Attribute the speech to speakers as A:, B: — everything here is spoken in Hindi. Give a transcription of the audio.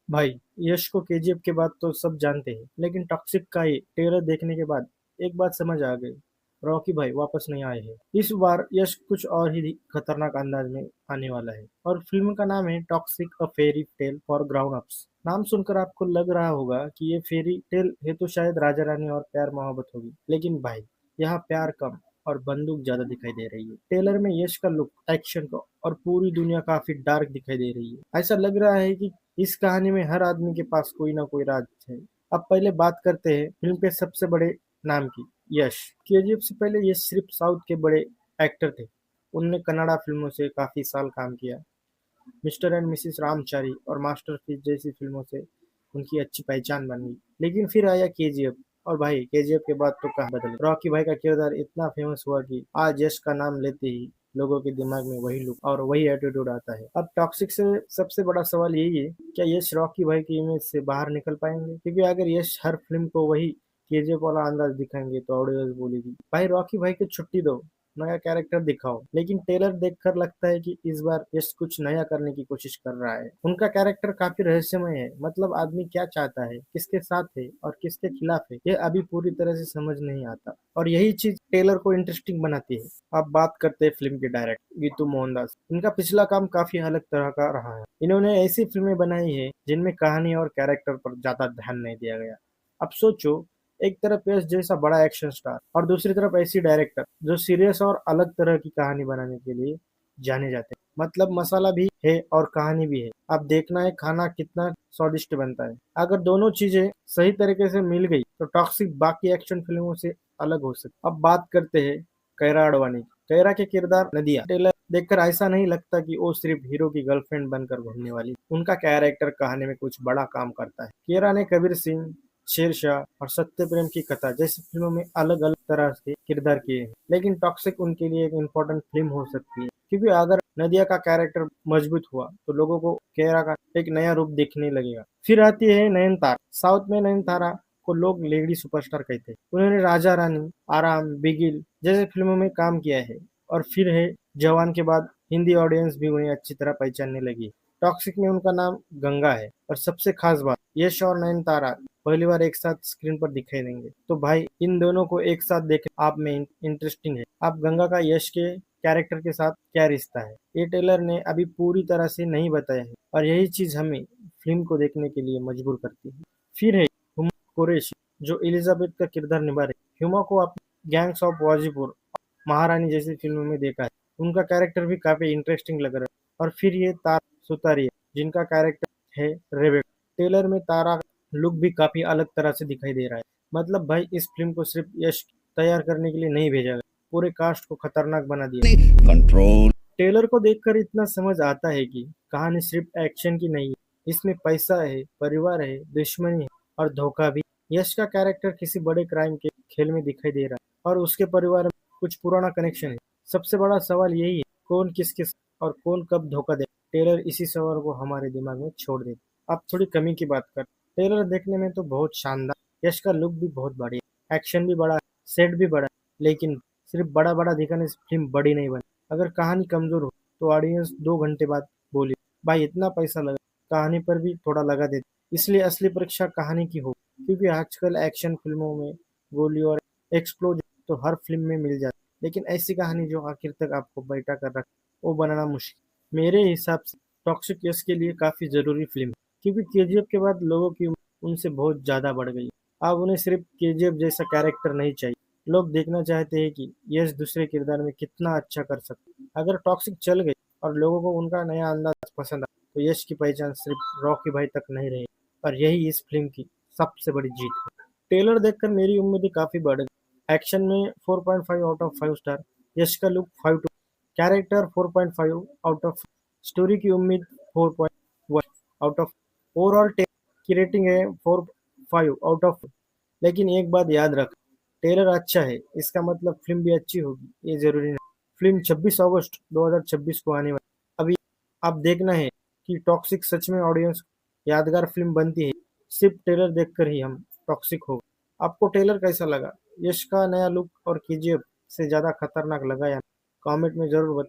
A: भाई, यश को केजीएफ के बाद तो सब जानते हैं, लेकिन टॉक्सिक का ये ट्रेलर देखने के बाद एक बात समझ आ गई। रॉकी भाई वापस नहीं आए हैं। इस बार यश कुछ और ही खतरनाक अंदाज में आने वाला है, और फिल्म का नाम है toxic a fairy tale for ground ups. नाम सुनकर आपको लग रहा होगा कि ये फेरी टेल है तो शायद राजा रानी और प्यार मोहब्बत होगी, लेकिन भाई यहाँ प्यार कम और बंदूक ज्यादा दिखाई दे रही है। ट्रेलर में यश का लुक, एक्शन का और पूरी दुनिया काफी डार्क दिखाई दे रही है। ऐसा लग रहा है कि इस कहानी में हर आदमी के पास कोई ना कोई राज है। अब पहले बात करते हैं फिल्म के सबसे बड़े नाम की, यश। केजीएफ से पहले ये सिर्फ साउथ के बड़े एक्टर थे। उनने कन्नड़ा फिल्मों से काफी साल काम किया। मिस्टर एंड मिसेस रामचारी और मास्टरपीस जैसी फिल्मों से उनकी अच्छी पहचान बन गई। लेकिन फिर आया केजीएफ, और भाई केजीएफ के बाद तो कहाँ बदले। रॉकी भाई का किरदार इतना फेमस हुआ कि आज यश का नाम लेते ही लोगों के दिमाग में वही लुक और वही एटीट्यूड आता है। अब टॉक्सिक से सबसे बड़ा सवाल यही है, क्या यश रॉकी भाई की इमेज से बाहर निकल पाएंगे? क्योंकि अगर यश हर फिल्म को वही केजीएफ वाला अंदाज दिखाएंगे तो ऑडियंस बोलेगी, भाई रॉकी भाई की छुट्टी दो, नया कैरेक्टर दिखाओ। लेकिन ट्रेलर देखकर लगता है कि इस बार यश कुछ नया करने की कोशिश कर रहा है। उनका कैरेक्टर काफी रहस्यमय है, मतलब आदमी क्या चाहता है, किसके साथ है और किसके खिलाफ है, ये अभी पूरी तरह से समझ नहीं आता, और यही चीज ट्रेलर को इंटरेस्टिंग बनाती है। अब बात करते हैं फिल्म के डायरेक्टर गीतू मोहनदास। इनका पिछला काम काफी अलग तरह का रहा है। इन्होंने ऐसी फिल्में बनाई है जिनमें कहानी और कैरेक्टर पर ज्यादा ध्यान नहीं दिया गया। अब सोचो, एक तरफ यश जैसा बड़ा एक्शन स्टार और दूसरी तरफ ऐसी डायरेक्टर जो सीरियस और अलग तरह की कहानी बनाने के लिए जाने जाते हैं। मतलब मसाला भी है और कहानी भी है। अब देखना है खाना कितना स्वादिष्ट बनता है। अगर दोनों चीजें सही तरीके से मिल गई तो टॉक्सिक बाकी एक्शन फिल्मों से अलग हो सकती। अब बात करते हैं कैरा अडवाणी की। कैरा के किरदार नदिया टेलर देखकर ऐसा नहीं लगता कि वो सिर्फ हीरो की गर्लफ्रेंड बनकर घूमने वाली। उनका कैरेक्टर कहानी में कुछ बड़ा काम करता है। केरा ने कबीर सिंह, शेरशाह और सत्य प्रेम की कथा जैसी फिल्मों में अलग अलग तरह के किरदार किए हैं। लेकिन टॉक्सिक उनके लिए एक इम्पोर्टेंट फिल्म हो सकती है, क्योंकि अगर नदिया का कैरेक्टर मजबूत हुआ तो लोगों को केरा का एक नया रूप दिखने लगेगा। फिर आती है नयनतारा। साउथ में नयनतारा को लोग लेडी सुपरस्टार कहते हैं। उन्होंने राजा रानी, आराम, बिगिल जैसे फिल्मों में काम किया है, और फिर है जवान के बाद हिंदी ऑडियंस भी उन्हें अच्छी तरह पहचानने लगी। टॉक्सिक में उनका नाम गंगा है, और सबसे खास बात, यश और नयनतारा पहली बार एक साथ स्क्रीन पर दिखाई देंगे। तो भाई इन दोनों को एक साथ देख आप में इंटरेस्टिंग है। आप गंगा का यश के कैरेक्टर के साथ क्या रिश्ता है, ये टेलर ने अभी पूरी तरह से नहीं बताया है, और यही चीज हमें फिल्म को देखने के लिए मजबूर करती है। फिर है हुमा कुरैशी, जो एलिजाबेथ का किरदार निभा रही। हुमा को आप गैंग्स ऑफ वाजीपुर, महारानी जैसी फिल्मों में देखा है। उनका कैरेक्टर भी काफी इंटरेस्टिंग लग रहा है। और फिर ये तारा सुतारिया, जिनका कैरेक्टर है रेबेका। टेलर में तारा लुक भी काफी अलग तरह से दिखाई दे रहा है। मतलब भाई इस फिल्म को सिर्फ यश तैयार करने के लिए नहीं भेजा गया, पूरे कास्ट को खतरनाक बना दिया।
B: कंट्रोल।
A: ट्रेलर को देखकर इतना समझ आता है कि कहानी सिर्फ एक्शन की नहीं है। इसमें पैसा है, परिवार है, दुश्मनी है और धोखा भी। यश का कैरेक्टर किसी बड़े क्राइम के खेल में दिखाई दे रहा है, और उसके परिवार में कुछ पुराना कनेक्शन है। सबसे बड़ा सवाल यही है, कौन किसके और कौन कब धोखा दे। ट्रेलर इसी सवाल को हमारे दिमाग में छोड़ देता। अब थोड़ी कमी की बात कर। ट्रेलर देखने में तो बहुत शानदार, यश का लुक भी बहुत बढ़िया, एक्शन भी बड़ा है, सेट भी बड़ा है, लेकिन सिर्फ बड़ा बड़ा दिखाने से फिल्म बड़ी नहीं बनी। अगर कहानी कमजोर हो तो ऑडियंस 2 घंटे बाद बोली, भाई इतना पैसा लगा, कहानी पर भी थोड़ा लगा देते। इसलिए असली परीक्षा कहानी की हो, क्योंकि आजकल एक्शन फिल्मों में गोली और एक्सप्लोजन तो हर फिल्म में मिल जाती, लेकिन ऐसी कहानी जो आखिर तक आपको बैठा कर रखे, वो बनाना मुश्किल। मेरे हिसाब से टॉक्सिक यश के लिए काफी जरूरी फिल्म है, क्योंकि केजीएफ के बाद लोगों की उम्मीद उनसे बहुत ज्यादा बढ़ गई। अब उन्हें सिर्फ केजीएफ जैसा कैरेक्टर नहीं चाहिए, लोग देखना चाहते हैं कि यश दूसरे किरदार में कितना अच्छा कर सकते। अगर टॉक्सिक चल गई और लोगों को उनका नया अंदाज पसंद आया तो यश की पहचान सिर्फ रॉकी भाई तक नहीं रही, और यही इस फिल्म की सबसे बड़ी जीत है। ट्रेलर देखकर मेरी उम्मीदें काफी बढ़ गई। एक्शन में 4.5 आउट ऑफ 5 स्टार, यश का look 5, character 4.5 out of, story की उम्मीद 4.1 आउट ऑफ, ओवरऑल की रेटिंग है 4.5 आउट ऑफ। लेकिन एक बात याद रख, ट्रेलर अच्छा है इसका मतलब फिल्म भी अच्छी होगी ये जरूरी नहीं। फिल्म 26 अगस्त 2026 को आने वाली। अभी आप देखना है कि टॉक्सिक सच में ऑडियंस यादगार फिल्म बनती है, सिर्फ ट्रेलर देखकर ही हम टॉक्सिक हो। आपको ट्रेलर कैसा लगा? यश का नया लुक और केजीएफ से ज्यादा खतरनाक लगा या? कमेंट में जरूर